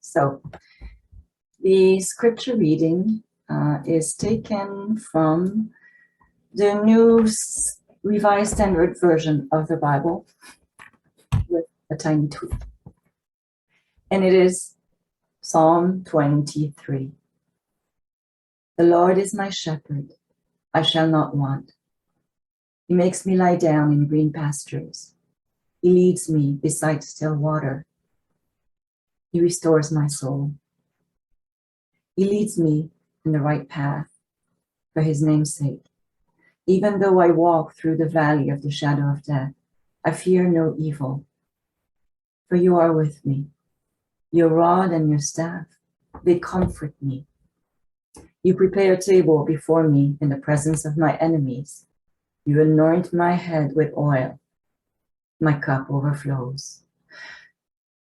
So the scripture reading is taken from the New Revised Standard Version of the Bible with a tiny tweak. And it is Psalm 23. The Lord is my shepherd, I shall not want. He makes me lie down in green pastures. He leads me beside still water. He restores my soul. He leads me in the right path for his name's sake. Even though I walk through the valley of the shadow of death, I fear no evil, for you are with me. Your rod and your staff, they comfort me. You prepare a table before me in the presence of my enemies. You anoint my head with oil. My cup overflows.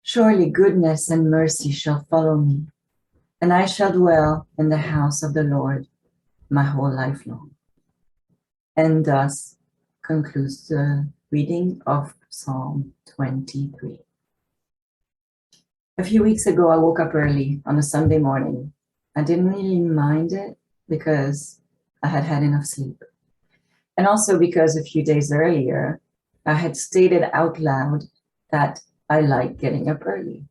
Surely goodness and mercy shall follow me, and I shall dwell in the house of the Lord my whole life long. And thus concludes the reading of Psalm 23. A few weeks ago, I woke up early on a Sunday morning. I didn't really mind it because I had had enough sleep. And also because a few days earlier, I had stated out loud that I like getting up early.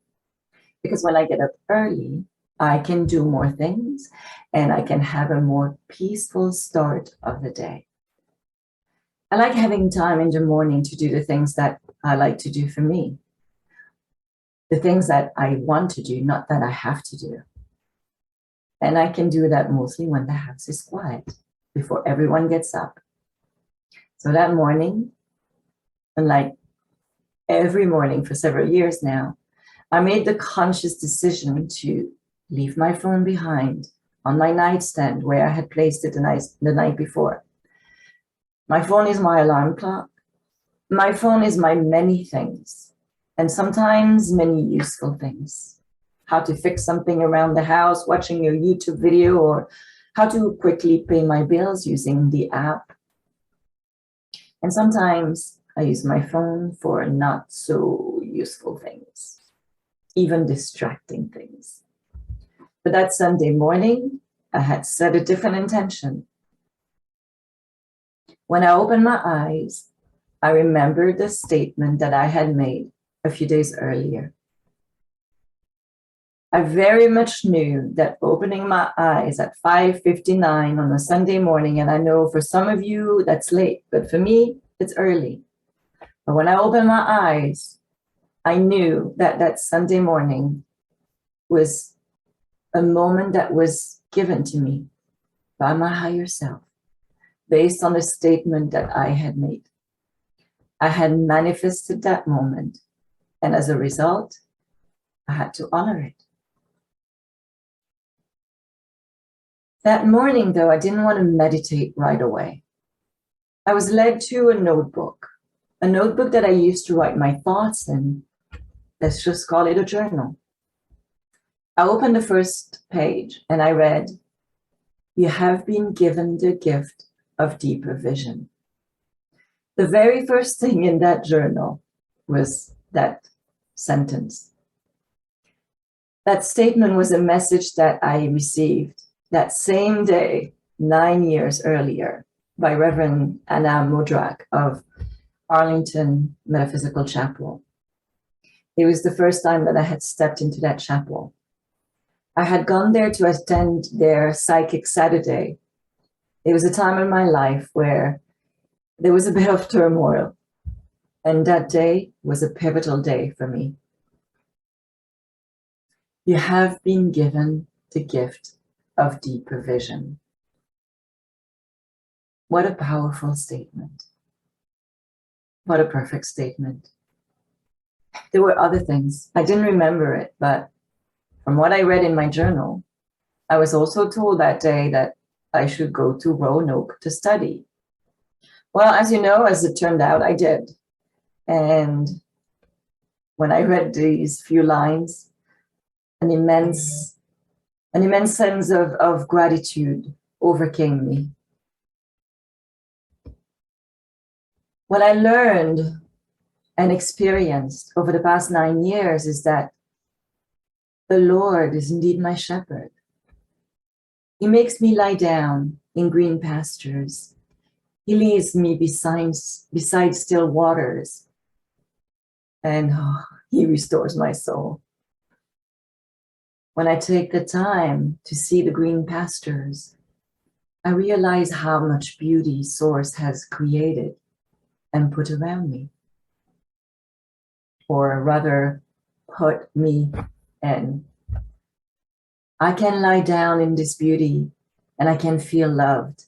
Because when I get up early, I can do more things and I can have a more peaceful start of the day. I like having time in the morning to do the things that I like to do for me. The things that I want to do, not that I have to do. And I can do that mostly when the house is quiet, before everyone gets up. So that morning, and like every morning for several years now, I made the conscious decision to leave my phone behind on my nightstand where I had placed it the night before. My phone is my alarm clock. My phone is my many things, and sometimes many useful things. How to fix something around the house, watching a YouTube video, or how to quickly pay my bills using the app. And sometimes I use my phone for not so useful things, even distracting things. But that Sunday morning, I had set a different intention. When I opened my eyes, I remembered the statement that I had made a few days earlier. I very much knew that opening my eyes at 5:59 on a Sunday morning, and I know for some of you that's late, but for me, it's early. But when I opened my eyes, I knew that that Sunday morning was a moment that was given to me by my higher self, based on the statement that I had made. I had manifested that moment, and as a result, I had to honor it. That morning, though, I didn't want to meditate right away. I was led to a notebook that I used to write my thoughts in. Let's just call it a journal. I opened the first page and I read, "You have been given the gift of deeper vision." The very first thing in that journal was that sentence. That statement was a message that I received that same day, 9 years earlier, by Reverend Anna Modrak of Arlington Metaphysical Chapel. It was the first time that I had stepped into that chapel. I had gone there to attend their Psychic Saturday. It was a time in my life where there was a bit of turmoil, and that day was a pivotal day for me. You have been given the gift of deeper vision. What a powerful statement. What a perfect statement. There were other things. I didn't remember it, but from what I read in my journal, I was also told that day that I should go to Roanoke to study. Well, as you know, as it turned out, I did. And when I read these few lines, an immense sense of gratitude overcame me. What I learned and experienced over the past 9 years is that The Lord is indeed my shepherd. He makes me lie down in green pastures. He leads me beside still waters, and he restores my soul. When I take the time to see the green pastures, I realize how much beauty Source has created and put around me, or rather put me in. I can lie down in this beauty and I can feel loved.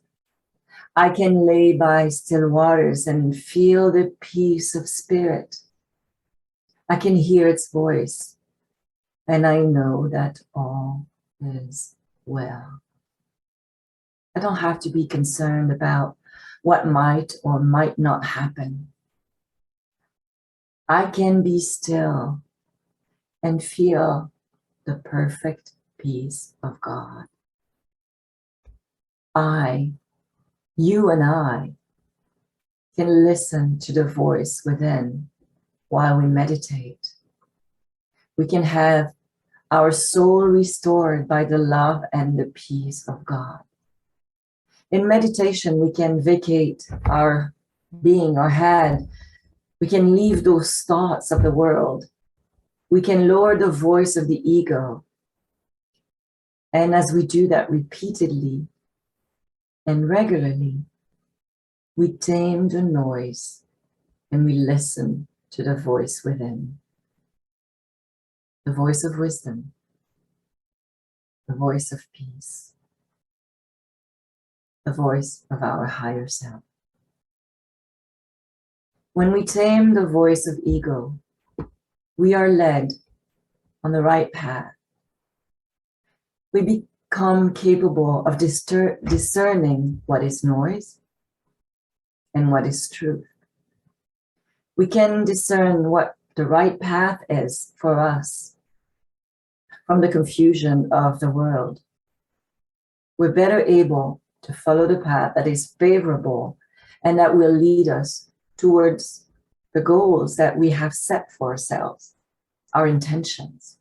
I can lay by still waters and feel the peace of spirit. I can hear its voice and I know that all is well. I don't have to be concerned about what might or might not happen. I can be still and feel the perfect peace of God. You and I can listen to the voice within while we meditate. We can have our soul restored by the love and the peace of God. In meditation, we can vacate our being, our head. We can leave those thoughts of the world. We can lower the voice of the ego. And as we do that repeatedly and regularly, we tame the noise and we listen to the voice within. The voice of wisdom, the voice of peace, the voice of our higher self. When we tame the voice of ego, we are led on the right path. We become capable of discerning what is noise and what is truth. We can discern what the right path is for us from the confusion of the world. We're better able to follow the path that is favorable and that will lead us towards the goals that we have set for ourselves, our intentions.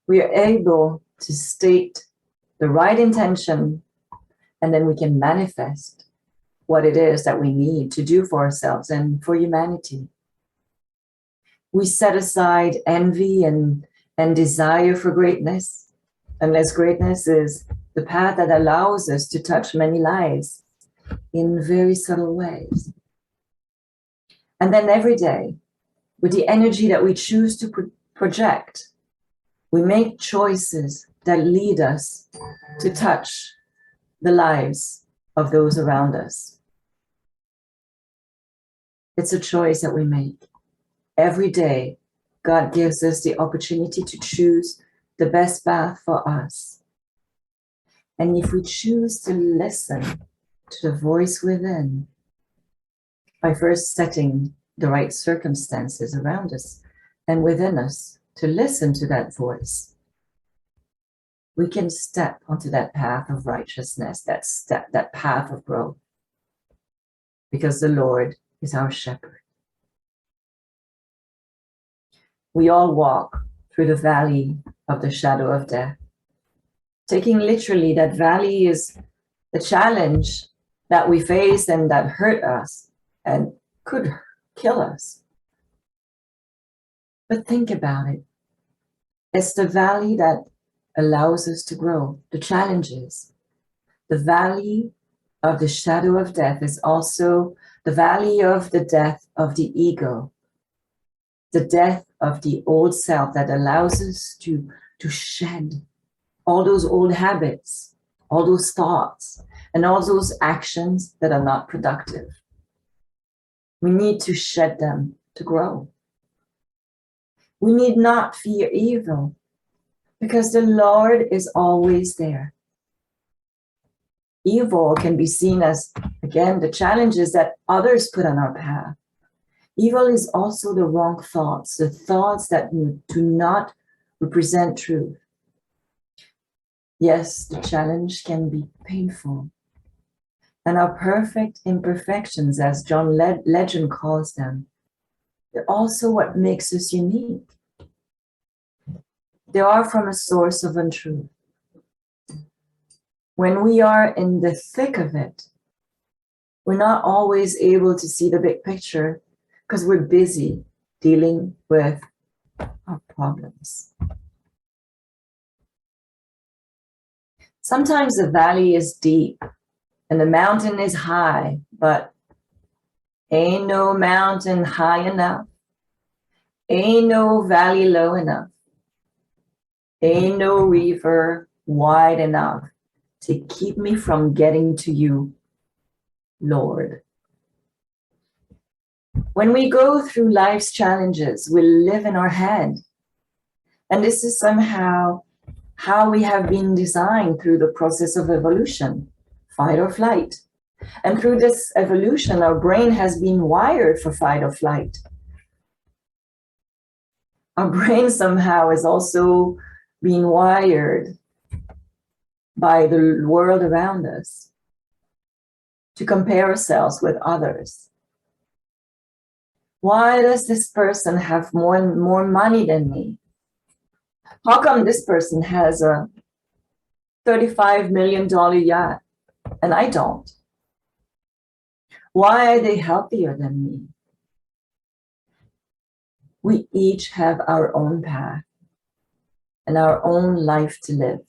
We are able to state the right intention, and then we can manifest what it is that we need to do for ourselves and for humanity. We set aside envy and desire for greatness, unless greatness is the path that allows us to touch many lives in very subtle ways. And then every day, with the energy that we choose to project, we make choices that lead us to touch the lives of those around us. It's a choice that we make. Every day, God gives us the opportunity to choose the best path for us. And if we choose to listen to the voice within, by first setting the right circumstances around us and within us to listen to that voice, we can step onto that path of righteousness, that path of growth, because the Lord is our shepherd. We all walk through the valley of the shadow of death. Taking literally, that valley is the challenge that we face and that hurt us and could kill us. But think about it. It's the valley that allows us to grow, the challenges. The valley of the shadow of death is also the valley of the death of the ego, the death of the old self that allows us to shed all those old habits, all those thoughts, and all those actions that are not productive. We need to shed them to grow. We need not fear evil, because the Lord is always there. Evil can be seen as, again, the challenges that others put on our path. Evil is also the wrong thoughts, the thoughts that do not represent truth. Yes, the challenge can be painful. And our perfect imperfections, as John Legend calls them, they're also what makes us unique. They are from a source of untruth. When we are in the thick of it, we're not always able to see the big picture because we're busy dealing with our problems. Sometimes the valley is deep and the mountain is high, but ain't no mountain high enough. Ain't no valley low enough. Ain't no river wide enough to keep me from getting to you, Lord. When we go through life's challenges, we live in our head. And this is somehow how we have been designed through the process of evolution, fight or flight. And through this evolution, our brain has been wired for fight or flight. Our brain somehow is also being wired by the world around us to compare ourselves with others. Why does this person have more money than me? How come this person has a $35 million yacht and I don't? Why are they healthier than me? We each have our own path and our own life to live.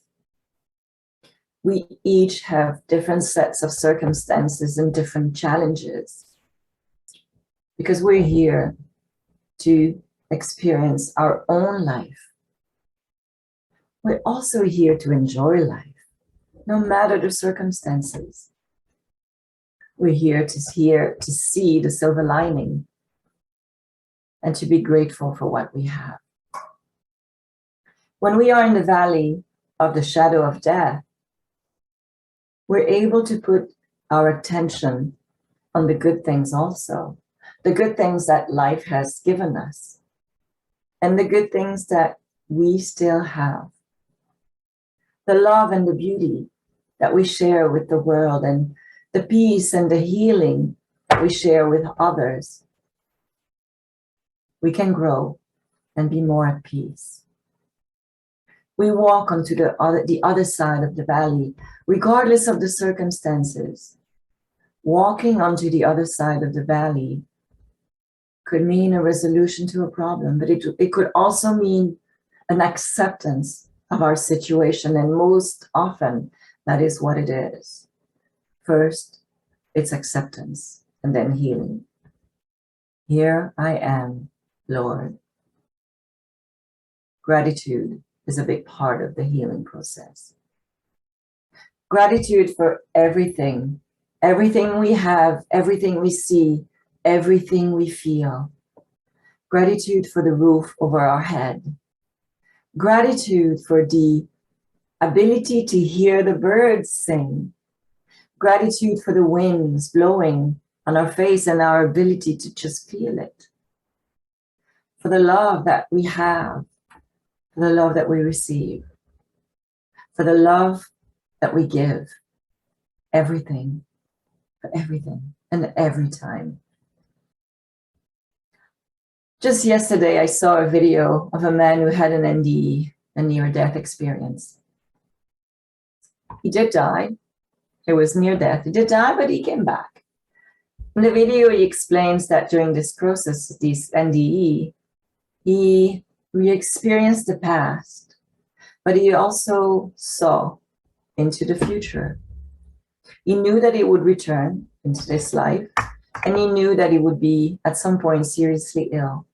We each have different sets of circumstances and different challenges because we're here to experience our own life. We're also here to enjoy life, no matter the circumstances. We're here to see the silver lining and to be grateful for what we have. When we are in the valley of the shadow of death, we're able to put our attention on the good things also, the good things that life has given us, and the good things that we still have. The love and the beauty that we share with the world, and the peace and the healing that we share with others. We can grow and be more at peace. We walk onto the other side of the valley, regardless of the circumstances. Walking onto the other side of the valley could mean a resolution to a problem, but it could also mean an acceptance of our situation, and most often that is what it is. First, it's acceptance, and then healing. Here I am, Lord. Gratitude is a big part of the healing process. Gratitude for everything, everything we have, everything we see, everything we feel. Gratitude for the roof over our head. Gratitude for the ability to hear the birds sing. Gratitude for the winds blowing on our face and our ability to just feel it. For the love that we have, for the love that we receive, for the love that we give. Everything, for everything, and every time. Just yesterday, I saw a video of a man who had an NDE, a near-death experience. He did die. It was near death. He did die, but he came back. In the video, he explains that during this process, this NDE, he re-experienced the past, but he also saw into the future. He knew that he would return into this life, and he knew that he would be at some point seriously ill.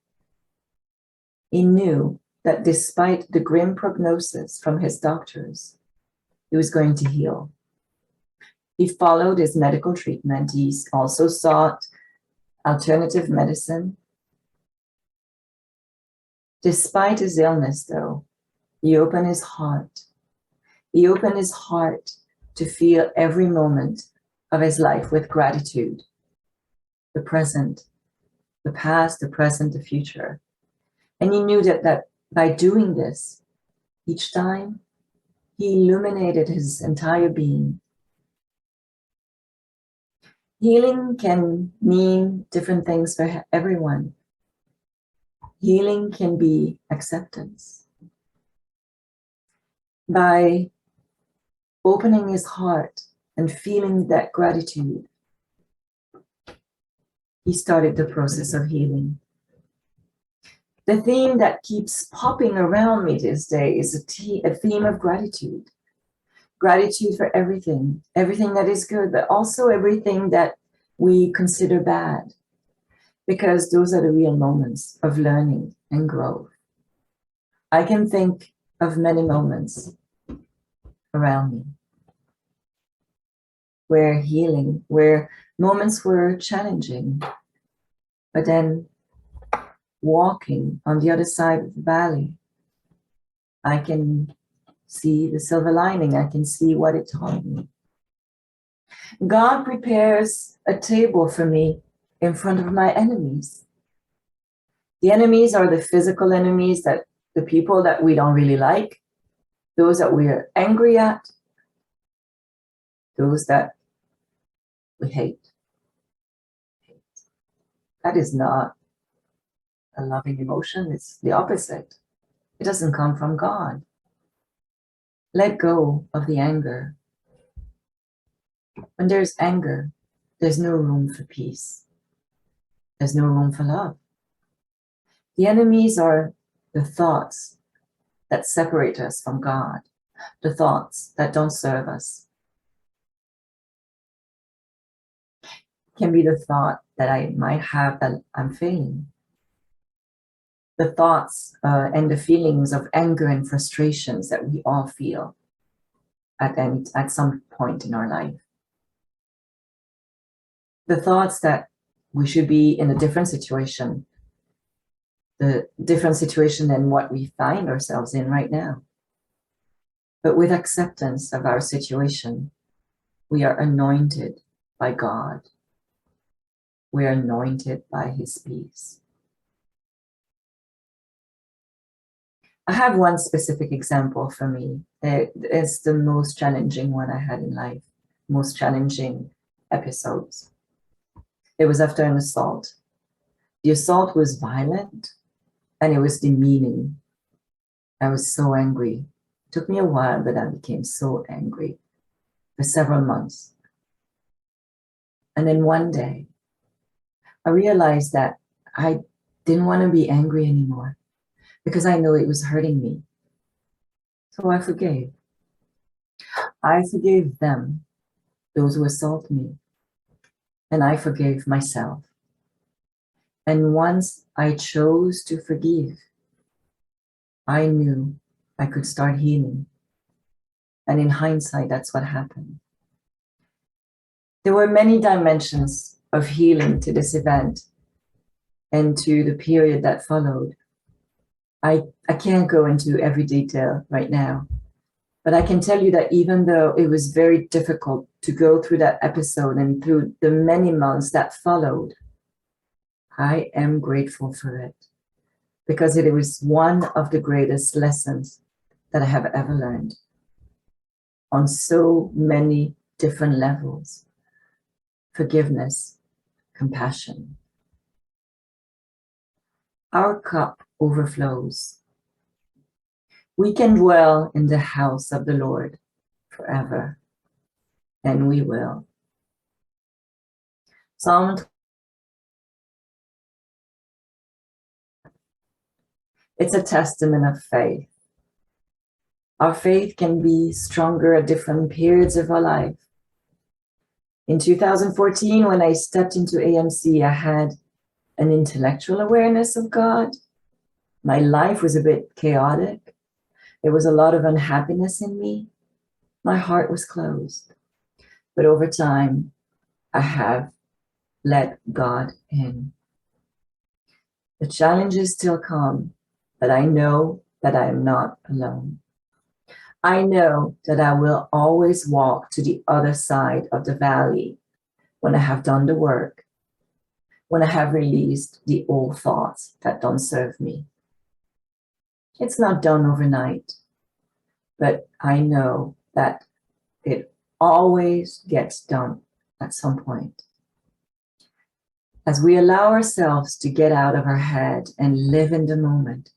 He knew that despite the grim prognosis from his doctors, he was going to heal. He followed his medical treatment. He also sought alternative medicine. Despite his illness, though, he opened his heart. He opened his heart to feel every moment of his life with gratitude. The present, the past, the present, the future. And he knew that by doing this, each time, he illuminated his entire being. Healing can mean different things for everyone. Healing can be acceptance. by opening his heart and feeling that gratitude, he started the process of healing. The theme that keeps popping around me this day is a theme of gratitude. Gratitude for everything, everything that is good, but also everything that we consider bad, because those are the real moments of learning and growth. I can think of many moments around me where healing, where moments were challenging, but then walking on the other side of the valley, I can see the silver lining. I can see what it taught me. God prepares a table for me in front of my enemies. The enemies are the physical enemies, that the people that we don't really like, those that we're angry at, those that we hate. That is not a loving emotion. It's the opposite. It doesn't come from God. Let go of the anger. When there's anger, there's no room for peace. There's no room for love. The enemies are the thoughts that separate us from God, the thoughts that don't serve us. It can be the thought that I might have that I'm failing. The thoughts and the feelings of anger and frustrations that we all feel at some point in our life. The thoughts that we should be in a different situation, the different situation than what we find ourselves in right now. But with acceptance of our situation, we are anointed by God. We are anointed by his peace. I have one specific example for me. It's the most challenging one I had in life, most challenging episodes. It was after an assault. The assault was violent and it was demeaning. I was so angry. It took me a while, but I became so angry for several months. And then one day, I realized that I didn't want to be angry anymore because I know it was hurting me. So I forgave. I forgave them, those who assaulted me, and I forgave myself. And once I chose to forgive, I knew I could start healing. And in hindsight, that's what happened. There were many dimensions of healing to this event and to the period that followed. I can't go into every detail right now, but I can tell you that even though it was very difficult to go through that episode and through the many months that followed, I am grateful for it because it was one of the greatest lessons that I have ever learned on so many different levels. Forgiveness, compassion. Our cup overflows. We can dwell in the house of the Lord forever, and we will. Psalm. It's a testament of faith. Our faith can be stronger at different periods of our life. In 2014, when I stepped into AMC, I had an intellectual awareness of God. My life was a bit chaotic. There was a lot of unhappiness in me. My heart was closed. But over time, I have let God in. The challenges still come, but I know that I am not alone. I know that I will always walk to the other side of the valley when I have done the work, when I have released the old thoughts that don't serve me. It's not done overnight, but I know that it always gets done at some point. As we allow ourselves to get out of our head and live in the moment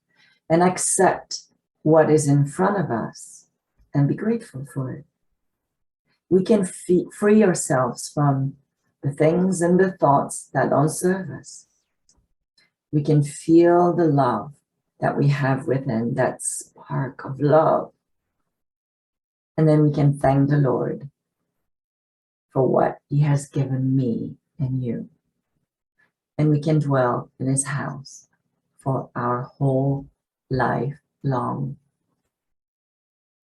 and accept what is in front of us and be grateful for it. We can free ourselves from the things and the thoughts that don't serve us. We can feel the love that we have within, that spark of love. And then we can thank the Lord for what He has given me and you. And we can dwell in His house for our whole life long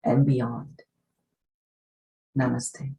and beyond. Namaste.